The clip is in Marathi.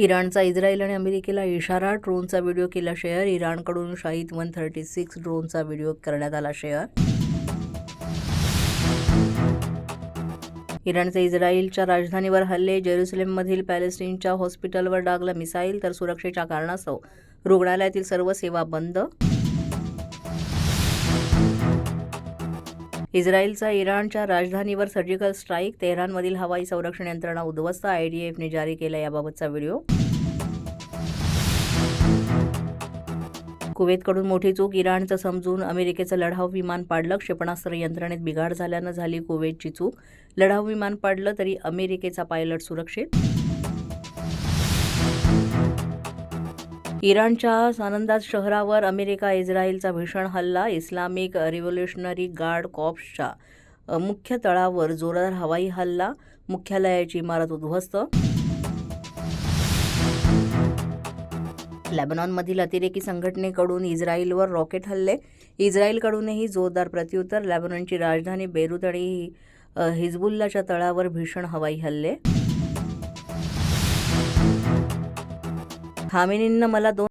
इराणचा इस्रायल आणि अमेरिकेला इशारा, ड्रोनचा व्हिडिओ केला शेअर. इराणकडून शाहिद 136 ड्रोनचा व्हिडिओ करण्यात आला शेअर. इराणचे इस्रायलच्या राजधानीवर हल्ले, जेरुसलेममधील पॅलेस्टाईनच्या हॉस्पिटलवर डागला मिसाईल, तर सुरक्षेच्या कारणास्तव रुग्णालयातील सर्व सेवा बंद. इस्रायलचा इराणच्या राजधानीवर सर्जिकल स्ट्राईक, तेहरानमधील हवाई संरक्षण यंत्रणा उद्ध्वस्त, IDFने जारी केला याबाबतचा व्हिडिओ. कुवेतकडून मोठी चूक, इराणचं समजून अमेरिकेचं लढाऊ विमान पाडलं. क्षेपणास्त्र यंत्रणेत बिघाड झाल्यानं झाली कुवेतची चूक. लढाऊ विमान पाडलं तरी अमेरिकेचा पायलट सुरक्षित. इराणच्या सानंदाज शहरावर अमेरिका इस्रायलचा भीषण हल्ला. इस्लामिक रिव्होल्युशनरी गार्ड कॉर्प्सच्या मुख्य तळावर जोरदार हवाई हल्ला, मुख्यालयाची इमारत उद्ध्वस्त. लेबनॉनमधील अतिरेकी संघटनेकडून इस्रायलवर रॉकेट हल्ले, इस्रायलकडूनही जोरदार प्रत्युत्तर. लेबनॉनची राजधानी बेरूत आणि हिजबुल्लाच्या तळावर भीषण हवाई हल्ले. खामेनींना मला 2